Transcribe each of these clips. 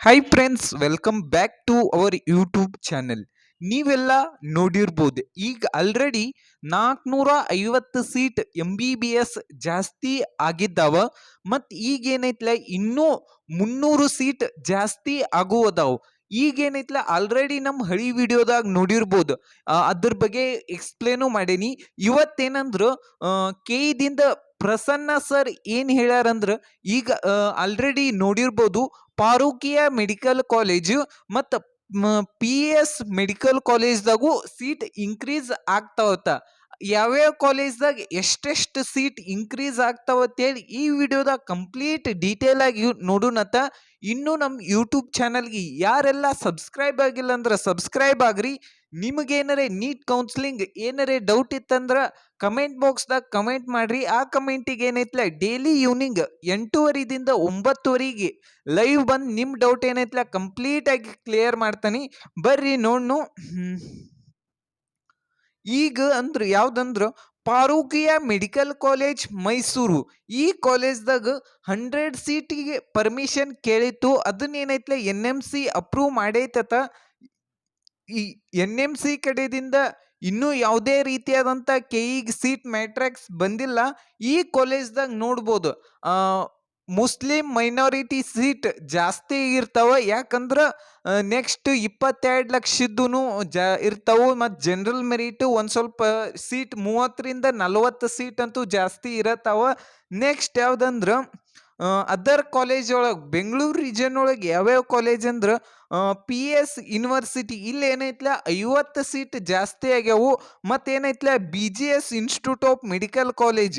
Hi friends, welcome back to our YouTube channel. ನೀವೆಲ್ಲ ನೋಡಿರ್ಬೋದು, ಈಗ ಆಲ್ರೆಡಿ 450 ಸೀಟ್ MBBS ಜಾಸ್ತಿ ಆಗಿದ್ದಾವ. ಮತ್ತು ಈಗೇನೈತ್ಲ ಇನ್ನೂ 300 ಸೀಟ್ ಜಾಸ್ತಿ ಆಗುವುದಾವು. ಈಗೇನೈತ್ಲ ಆಲ್ರೆಡಿ ನಮ್ಮ ಹಳಿ ವಿಡಿಯೋದಾಗ ನೋಡಿರ್ಬೋದು. ಅದ್ರ ಬಗ್ಗೆ ಎಕ್ಸ್ಪ್ಲೇನು ಮಾಡೀನಿ. ಇವತ್ತೇನಂದ್ರು ದಿಂದ ಪ್ರಸನ್ನ ಸರ್ ಏನ್ ಹೇಳ್ಯಾರಂದ್ರ, ಈಗ ಆಲ್ರೆಡಿ ನೋಡಿರ್ಬೋದು ಪಾರುಕಿಯ ಮೆಡಿಕಲ್ ಕಾಲೇಜು ಮತ್ತು PS ಮೆಡಿಕಲ್ ಕಾಲೇಜ್ದಾಗೂ ಸೀಟ್ ಇನ್ಕ್ರೀಸ್ ಆಗ್ತಾವತ್ತ. ಯಾವ್ಯಾವ ಕಾಲೇಜ್ದಾಗ ಎಷ್ಟೆಷ್ಟು ಸೀಟ್ ಇನ್ಕ್ರೀಸ್ ಆಗ್ತಾವತ್ತೇಳಿ ಈ ವಿಡಿಯೋದಾಗ ಕಂಪ್ಲೀಟ್ ಡೀಟೇಲ್ ಆಗಿ ನೋಡೋಣತ್ತ. ಇನ್ನು ನಮ್ಮ ಯೂಟ್ಯೂಬ್ ಚಾನಲ್ಗೆ ಯಾರೆಲ್ಲ ಸಬ್ಸ್ಕ್ರೈಬ್ ಆಗಿಲ್ಲ ಅಂದ್ರೆ ಸಬ್ಸ್ಕ್ರೈಬ್ ಆಗ್ರಿ. ನಿಮಗೇನರೇ ನೀಟ್ ಕೌನ್ಸಿಲಿಂಗ್ ಏನರೇ ಡೌಟ್ ಇತ್ತಂದ್ರೆ ಕಮೆಂಟ್ ಬಾಕ್ಸ್ದಾಗ ಕಮೆಂಟ್ ಮಾಡ್ರಿ. ಆ ಕಮೆಂಟಿಗೆ ಏನೈತ್ಲ ಡೈಲಿ ಈವ್ನಿಂಗ್ 8:30ದಿಂದ 9:00ವರೆಗೆ ಲೈವ್ ಬಂದು ನಿಮ್ಮ ಡೌಟ್ ಏನೈತ್ಲ ಕಂಪ್ಲೀಟ್ ಆಗಿ ಕ್ಲಿಯರ್ ಮಾಡ್ತಾನೆ. ಬರ್ರಿ ನೋಡ್ನು. ಈಗ ಅಂದ್ರ ಯಾವ್ದಂದ್ರ ಪಾರುಕಿಯ ಮೆಡಿಕಲ್ ಕಾಲೇಜ್ ಮೈಸೂರು. ಈ ಕಾಲೇಜ್ದಾಗ 100 ಸೀಟಿಗೆ ಪರ್ಮಿಷನ್ ಕೇಳಿತ್ತು. ಅದನ್ನೇನೈತ್ಲ NMC ಅಪ್ರೂವ್ ಮಾಡೈತತ. ಈ NMC ಕಡೆದಿಂದ ಇನ್ನೂ ಯಾವುದೇ ರೀತಿಯಾದಂಥ KEಗೆ ಸೀಟ್ ಮ್ಯಾಟ್ರಿಕ್ಸ್ ಬಂದಿಲ್ಲ. ಈ ಕಾಲೇಜ್ದಾಗ ನೋಡ್ಬೋದು ಮುಸ್ಲಿಂ ಮೈನಾರಿಟಿ ಸೀಟ್ ಜಾಸ್ತಿ ಇರ್ತಾವ. ಯಾಕಂದ್ರೆ ನೆಕ್ಸ್ಟ್ 22 ಲಕ್ಷದ್ದು ಇರ್ತಾವೆ. ಮತ್ತು ಜನರಲ್ ಮೆರಿಟ್ ಒಂದು ಸ್ವಲ್ಪ ಸೀಟ್ 30ರಿಂದ 40 ಸೀಟ್ ಅಂತೂ ಜಾಸ್ತಿ ಇರತ್ತಾವ. ನೆಕ್ಸ್ಟ್ ಯಾವ್ದಂದ್ರೆ ಅದರ್ ಕಾಲೇಜ್ ಒಳಗೆ ಬೆಂಗಳೂರು ರೀಜನ್ ಒಳಗೆ ಯಾವ್ಯಾವ ಕಾಲೇಜ್ ಅಂದ್ರೆ PS ಯೂನಿವರ್ಸಿಟಿ ಇಲ್ಲಿ ಏನೈತ್ಲ 50 ಸೀಟ್ ಜಾಸ್ತಿ ಆಗ್ಯಾವು. ಮತ್ತೇನೈತ್ಲ BGS institute of medical college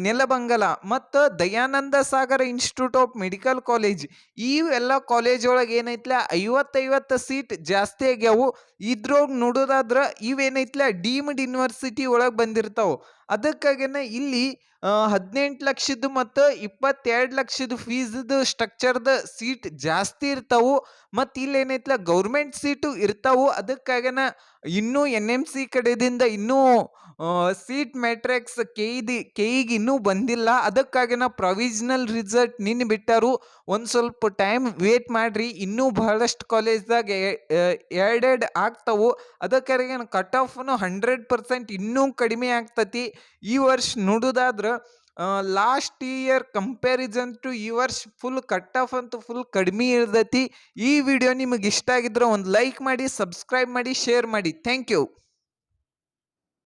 Nelamangala ಮತ್ತು Dayananda Sagar institute of medical college ಇವೆಲ್ಲ ಕಾಲೇಜ್ ಒಳಗೆ ಏನೈತ್ಲ 50 ಸೀಟ್ ಜಾಸ್ತಿ ಆಗ್ಯಾವು. ಇದ್ರೊಳಗೆ ನೋಡೋದಾದ್ರೆ ಇವೇನೈತ್ಲ ಡೀಮ್ಡ್ ಯೂನಿವರ್ಸಿಟಿ ಒಳಗೆ ಬಂದಿರ್ತಾವೆ. ಅದಕ್ಕಾಗಿನ ಇಲ್ಲಿ 18 ಲಕ್ಷದ್ದು ಮತ್ತು 22 ಲಕ್ಷದ ಫೀಸ್ದು ಸ್ಟ್ರಕ್ಚರ್ದ ಸೀಟ್ ಜಾಸ್ತಿ ಇರ್ತಾವು. ಮತ್ತು ಇಲ್ಲಿ ಏನೈತ್ಲ ಗೌರ್ಮೆಂಟ್ ಸೀಟು ಇರ್ತಾವು. ಅದಕ್ಕಾಗನ ಇನ್ನೂ NMC ಕಡೆದಿಂದ ಇನ್ನೂ ಸೀಟ್ ಮ್ಯಾಟ್ರಿಕ್ಸ್ KEಗೆ ಇನ್ನೂ ಬಂದಿಲ್ಲ. ಅದಕ್ಕಾಗಿನ ಪ್ರೊವಿಷನಲ್ ರಿಸಲ್ಟ್ ನಿನ್ನೆ ಬಿಟ್ಟಾರು. ಒಂದು ಸ್ವಲ್ಪ ಟೈಮ್ ವೇಟ್ ಮಾಡ್ರಿ. ಇನ್ನೂ ಬಹಳಷ್ಟು ಕಾಲೇಜ್ದಾಗ ಎರಡೆರಡು ಆಗ್ತಾವು. ಅದಕ್ಕಾಗಿ ಕಟ್ ಆಫ್ನು 100% ಇನ್ನೂ ಕಡಿಮೆ ಆಗ್ತತಿ. ಈ ವರ್ಷ ನೋಡೋದಾದ್ರೆ ಲಾಸ್ಟ್ ಇಯರ್ ಕಂಪ್ಯಾರಿಸನ್ ಟು ಈ ವರ್ಷ ಫುಲ್ ಕಟ್ ಆಫ್ ಅಂತೂ ಫುಲ್ ಕಡಿಮೆ ಇರ್ತೈತಿ. ಈ ವಿಡಿಯೋ ನಿಮಗೆ ಇಷ್ಟ ಆಗಿದ್ರೆ ಒಂದು ಲೈಕ್ ಮಾಡಿ, ಸಬ್ಸ್ಕ್ರೈಬ್ ಮಾಡಿ, ಶೇರ್ ಮಾಡಿ. Thank you.